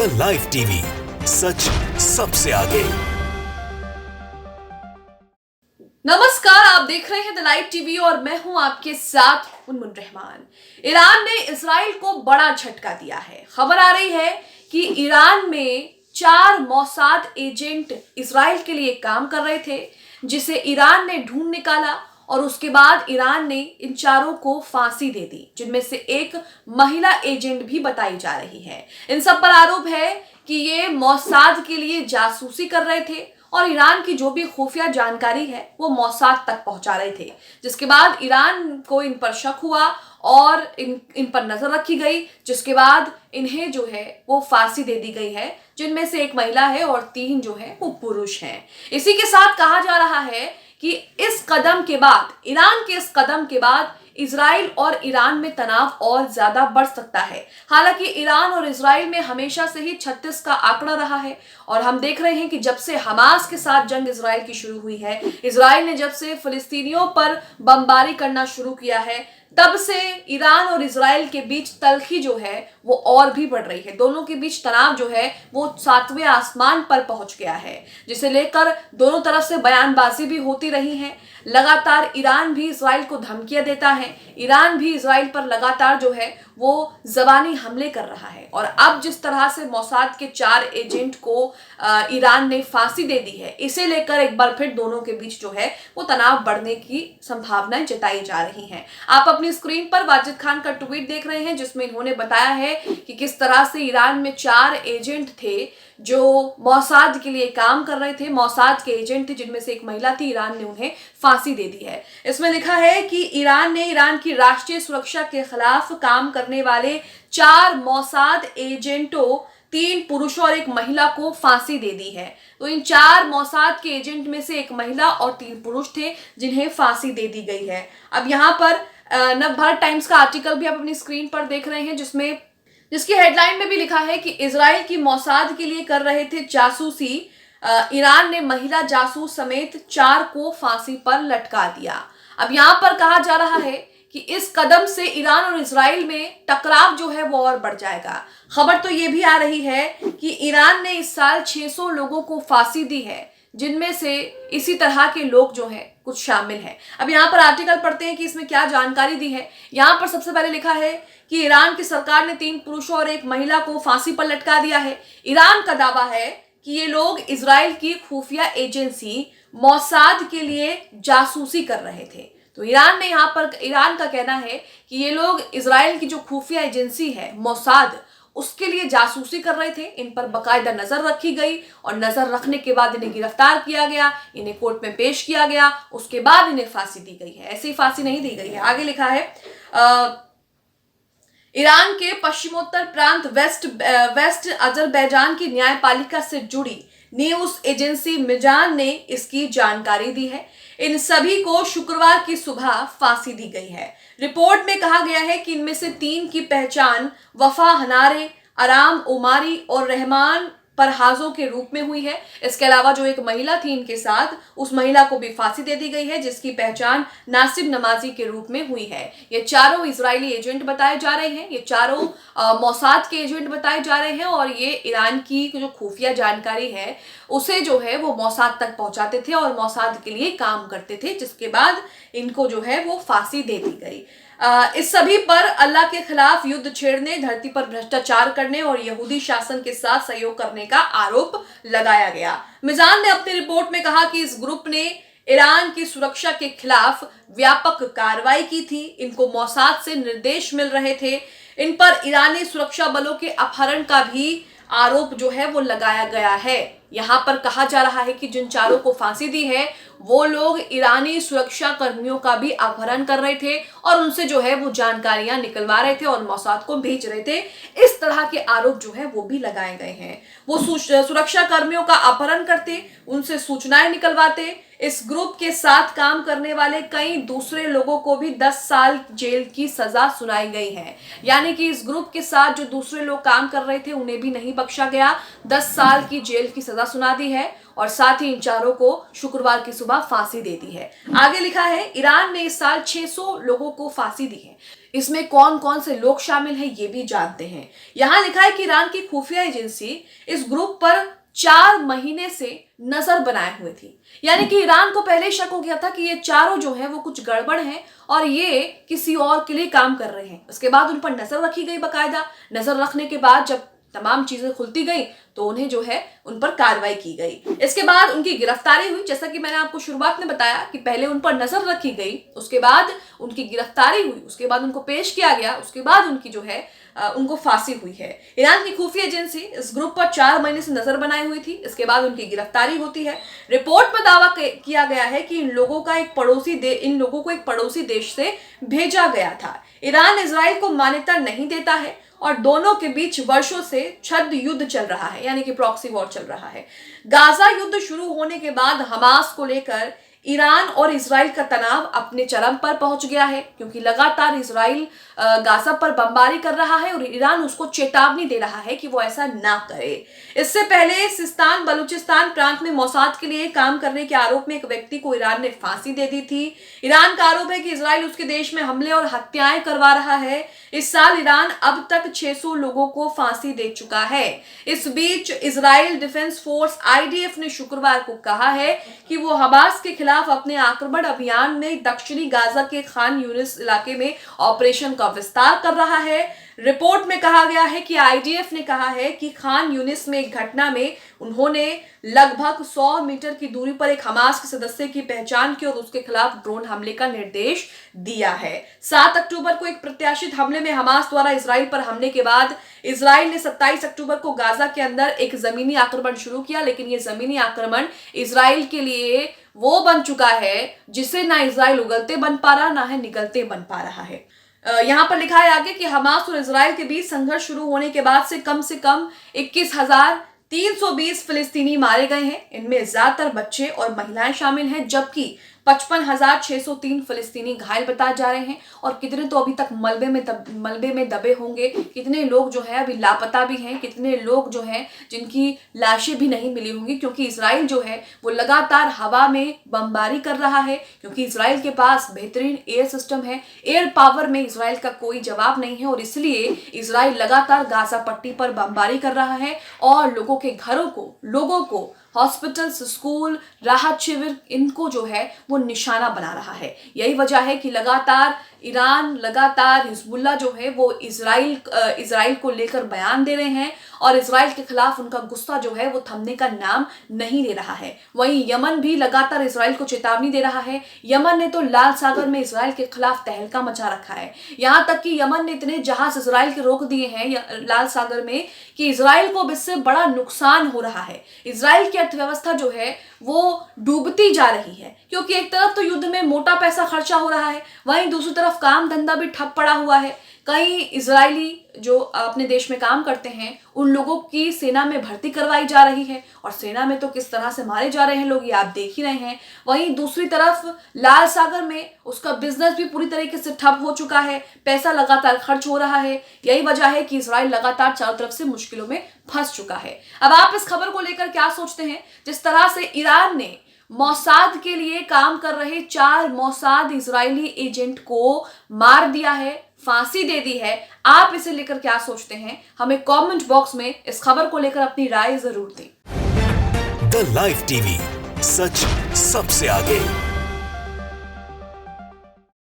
The live TV, सच सबसे आगे। नमस्कार, आप देख रहे हैं द लाइव टीवी और मैं हूं आपके साथ मुनमुन रहमान। ईरान ने इजराइल को बड़ा झटका दिया है। खबर आ रही है कि ईरान में 4 मोसाद एजेंट इजराइल के लिए काम कर रहे थे, जिसे ईरान ने ढूंढ निकाला और उसके बाद ईरान ने इन चारों को फांसी दे दी, जिनमें से एक महिला एजेंट भी बताई जा रही है। इन सब पर आरोप है कि ये मोसाद के लिए जासूसी कर रहे थे और ईरान की जो भी खुफिया जानकारी है वो मोसाद तक पहुंचा रहे थे, जिसके बाद ईरान को इन पर शक हुआ और इन पर नजर रखी गई, जिसके बाद इन्हें जो है वो फांसी दे दी गई है, जिनमें से एक महिला है और 3 जो है वो पुरुष हैं। इसी के साथ कहा जा रहा है कि इस कदम के बाद, ईरान के इस कदम के बाद इजराइल और ईरान में तनाव और ज्यादा बढ़ सकता है। हालांकि ईरान और इजराइल में हमेशा से ही 36 का आंकड़ा रहा है और हम देख रहे हैं कि जब से हमास के साथ जंग इजराइल की शुरू हुई है, इजराइल ने जब से फिलिस्तीनियों पर बमबारी करना शुरू किया है, तब से ईरान और इजराइल के बीच तल्खी जो है वो और भी बढ़ रही है। दोनों के बीच तनाव जो है वो 7वें आसमान पर पहुंच गया है, जिसे लेकर दोनों तरफ से बयानबाजी भी होती रही है। लगातार ईरान भी इजराइल को धमकियां देता है, ईरान भी इजराइल पर लगातार जो है वो जबानी हमले कर रहा है। और अब जिस तरह से मोसाद के 4 एजेंट को ईरान ने फांसी दे दी है, इसे लेकर एक बार फिर दोनों के बीच जो है वो तनाव बढ़ने की संभावनाएं जताई जा रही हैं। आप अपनी स्क्रीन पर वाजिद खान का ट्वीट देख रहे हैं, जिसमें इन्होंने बताया है कि किस तरह से ईरान में 4 एजेंट थे जो मोसाद के लिए काम कर रहे थे। मोसाद के एजेंट थे, जिनमें से एक महिला थी। ईरान ने उन्हें फांसी दे दी है। इसमें लिखा है कि ईरान ने ईरान की राष्ट्रीय सुरक्षा के खिलाफ काम करने वाले 4 मोसाद एजेंटों, 3 पुरुषों और एक महिला को फांसी दे दी है। तो इन 4 मोसाद के एजेंट में से एक महिला और 3 पुरुष थे, जिन्हें फांसी दे दी गई है। अब यहाँ पर नवभारत टाइम्स का आर्टिकल भी आप अपनी स्क्रीन पर देख रहे हैं, जिसकी हेडलाइन में भी लिखा है कि इजराइल की मोसाद के लिए कर रहे थे जासूसी, ईरान ने महिला जासूस समेत 4 को फांसी पर लटका दिया। अब यहाँ पर कहा जा रहा है कि इस कदम से ईरान और इजराइल में टकराव जो है वो और बढ़ जाएगा। खबर तो ये भी आ रही है कि ईरान ने इस साल 600 लोगों को फांसी दी है, जिनमें से इसी तरह के लोग जो हैं कुछ शामिल हैं। अब यहाँ पर आर्टिकल पढ़ते हैं कि इसमें क्या जानकारी दी है। यहाँ पर सबसे पहले लिखा है कि ईरान की सरकार ने 3 पुरुषों और एक महिला को फांसी पर लटका दिया है। ईरान का दावा है कि ये लोग इजराइल की खुफिया एजेंसी मोसाद के लिए जासूसी कर रहे थे। तो ईरान का कहना है कि ये लोग इजराइल की जो खुफिया एजेंसी है मोसाद, उसके लिए जासूसी कर रहे थे। इन पर बाकायदा नजर रखी गई और नजर रखने के बाद इन्हें गिरफ्तार किया गया, इन्हें कोर्ट में पेश किया गया, उसके बाद इन्हें फांसी दी गई है। ऐसी फांसी नहीं दी गई है। आगे लिखा है ईरान के पश्चिमोत्तर प्रांत वेस्ट अजरबैजान की न्यायपालिका से जुड़ी न्यूज एजेंसी मिजान ने इसकी जानकारी दी है। इन सभी को शुक्रवार की सुबह फांसी दी गई है। रिपोर्ट में कहा गया है कि इनमें से 3 की पहचान वफा हनारे, आराम उमारी और रहमान परहाजों के रूप में हुई है। इसके अलावा जो एक महिला थी इनके साथ, उस महिला को भी फांसी दे दी गई है, जिसकी पहचान नासिब नमाजी के रूप में हुई है। ये चारों इजरायली एजेंट बताए जा रहे हैं, ये चारों मोसाद के एजेंट बताए जा रहे हैं और ये ईरान की जो खुफिया जानकारी है उसे जो है वो मोसाद तक पहुंचाते थे और मोसाद के लिए काम करते थे, जिसके बाद इनको जो है वो फांसी दे दी गई। इस सभी पर अल्लाह के खिलाफ युद्ध छेड़ने, धरती पर भ्रष्टाचार करने और यहूदी शासन के साथ सहयोग करने का आरोप लगाया गया। मिजान ने अपनी रिपोर्ट में कहा कि इस ग्रुप ने ईरान की सुरक्षा के खिलाफ व्यापक कार्रवाई की थी। इनको मोसाद से निर्देश मिल रहे थे। इन पर ईरानी सुरक्षा बलों के अपहरण का भी आरोप जो है वो लगाया गया है। यहाँ पर कहा जा रहा है कि जिन 4 को फांसी दी है वो लोग ईरानी सुरक्षा कर्मियों का भी अपहरण कर रहे थे और उनसे जो है वो जानकारियां निकलवा रहे थे और मोसाद को भेज रहे थे। इस तरह के आरोप जो है वो भी लगाए गए हैं। वो सुरक्षा कर्मियों का अपहरण करते, उनसे सूचनाएं निकलवाते, इस ग्रुप के साथ काम करने वाले कई दूसरे लोगों को भी 10 साल जेल की सजा सुनाई गई है। यानी कि इस ग्रुप के साथ जो दूसरे लोग काम कर रहे थे उन्हें भी नहीं बख्शा गया, 10 साल की जेल की सजा सुना दी है और साथ ही इन चारों को शुक्रवार की सुबह फांसी दे दी है। आगे लिखा है, ईरान ने इस साल 600 लोगों को फांसी दी है। इसमें कौन कौन से लोग शामिल हैं ये भी जानते हैं। यहां लिखा है कि ईरान की खुफिया एजेंसी इस ग्रुप पर 4 महीने से नजर बनाए हुए थी। यानी कि ईरान को पहले शक हो गया था कि ये चारों जो हैं वो कुछ गड़बड़ हैं और ये किसी और के लिए काम कर रहे हैं। उसके बाद उन पर नजर रखी गई, बाकायदा नजर रखने के बाद जब तमाम चीजें खुलती गई तो उन्हें जो है उन पर कार्रवाई की गई। इसके बाद उनकी गिरफ्तारी हुई। जैसा कि मैंने आपको शुरुआत में बताया कि पहले उन पर नजर रखी गई, उसके बाद उनकी गिरफ्तारी हुई, उसके बाद उनको पेश किया गया, उसके बाद उनकी जो है उनको फांसी हुई है। ईरान की खुफिया एजेंसी इस ग्रुप पर 4 महीने से नजर बनाई हुई थी। इसके बाद उनकी गिरफ्तारी होती है। रिपोर्ट में दावा किया गया है कि इन लोगों को एक पड़ोसी देश से भेजा गया था। ईरान इजराइल को मान्यता नहीं देता है और दोनों के बीच वर्षों से छद्म युद्ध चल रहा है, यानी कि प्रॉक्सी वॉर चल रहा है। गाजा युद्ध शुरू होने के बाद हमास को लेकर ईरान और इजराइल का तनाव अपने चरम पर पहुंच गया है, क्योंकि लगातार इजराइल गाजा पर बमबारी कर रहा है और ईरान उसको चेतावनी दे रहा है कि वो ऐसा ना करे। इससे पहले सिस्तान बलूचिस्तान प्रांत में मोसाद के लिए काम करने के आरोप में एक व्यक्ति को ईरान ने फांसी दे दी थी। ईरान का आरोप है कि इजराइल उसके देश में हमले और हत्याएं करवा रहा है। इस साल ईरान अब तक 600 लोगों को फांसी दे चुका है। इस बीच इजराइल डिफेंस फोर्स IDF ने शुक्रवार को कहा है कि वो हमास के खिलाफ अपने आक्रमण अभियान में दक्षिणी गाजा के खान यूनिस इलाके में ऑपरेशन का विस्तार कर रहा है। रिपोर्ट में कहा गया है कि IDF ने कहा है कि खान यूनिस में एक घटना में उन्होंने लगभग 100 मीटर की दूरी पर एक हमास के सदस्य की पहचान की और उसके खिलाफ ड्रोन हमले का निर्देश दिया है। 7 अक्टूबर को एक प्रत्याशित हमले में हमास द्वारा इजराइल पर हमले के बाद इजराइल ने 27 अक्टूबर को गाजा के अंदर एक जमीनी आक्रमण शुरू किया, लेकिन ये जमीनी आक्रमण इजराइल के लिए वो बन चुका है जिसे ना इजराइल उगलते बन पा रहा, ना है निगलते बन पा रहा है। यहाँ पर लिखा है आगे कि हमास और इजराइल के बीच संघर्ष शुरू होने के बाद से कम 21,320 फिलिस्तीनी मारे गए हैं। इनमें ज्यादातर बच्चे और महिलाएं शामिल हैं, जबकि 55,603 फिलिस्तीनी घायल बताए जा रहे हैं और कितने तो अभी तक मलबे में दबे होंगे। कितने लोग जो है अभी लापता भी हैं, कितने लोग जो हैं जिनकी लाशें भी नहीं मिली होंगी, क्योंकि इजराइल जो है वो लगातार हवा में बमबारी कर रहा है, क्योंकि इजराइल के पास बेहतरीन एयर सिस्टम है। एयर पावर में इजराइल का कोई जवाब नहीं है और इसलिए इजराइल लगातार गाजा पट्टी पर बमबारी कर रहा है और लोगों के घरों को हॉस्पिटल्स, स्कूल, राहत शिविर, इनको जो है वो निशाना बना रहा है। यही वजह है कि लगातार हिजबुल्लाह जो है वो इजराइल को लेकर बयान दे रहे हैं और इजराइल के खिलाफ उनका गुस्सा जो है वो थमने का नाम नहीं ले रहा है। वहीं यमन भी लगातार इजराइल को चेतावनी दे रहा है। यमन ने तो लाल सागर में इजराइल के खिलाफ तहलका मचा रखा है। यहाँ तक कि यमन ने इतने जहाज इजराइल के रोक दिए हैं लाल सागर में कि इजराइल को इससे बड़ा नुकसान हो रहा है। इजराइल की अर्थव्यवस्था जो है वो डूबती जा रही है, क्योंकि एक तरफ तो युद्ध में मोटा पैसा खर्चा हो रहा है, वहीं दूसरी तरफ काम धंधा भी ठप पड़ा हुआ है। कई इजरायली जो अपने देश में काम करते हैं उन लोगों की सेना में भर्ती करवाई जा रही है और सेना में तो किस तरह से मारे जा रहे हैं लोग, ये आप देख ही रहे हैं। वहीं दूसरी तरफ लाल सागर में उसका बिजनेस भी पूरी तरीके से ठप हो चुका है, पैसा लगातार खर्च हो रहा है। यही वजह है कि इजराइल लगातार चारों तरफ से मुश्किलों में फंस चुका है। अब आप इस खबर को लेकर क्या सोचते हैं? जिस तरह से ईरान ने मोसाद के लिए काम कर रहे 4 मोसाद इजरायली एजेंट को मार दिया है, फांसी दे दी है, आप इसे लेकर क्या सोचते हैं? हमें कमेंट बॉक्स में इस खबर को लेकर अपनी राय जरूर दें। द लाइव टीवी, सच सबसे आगे।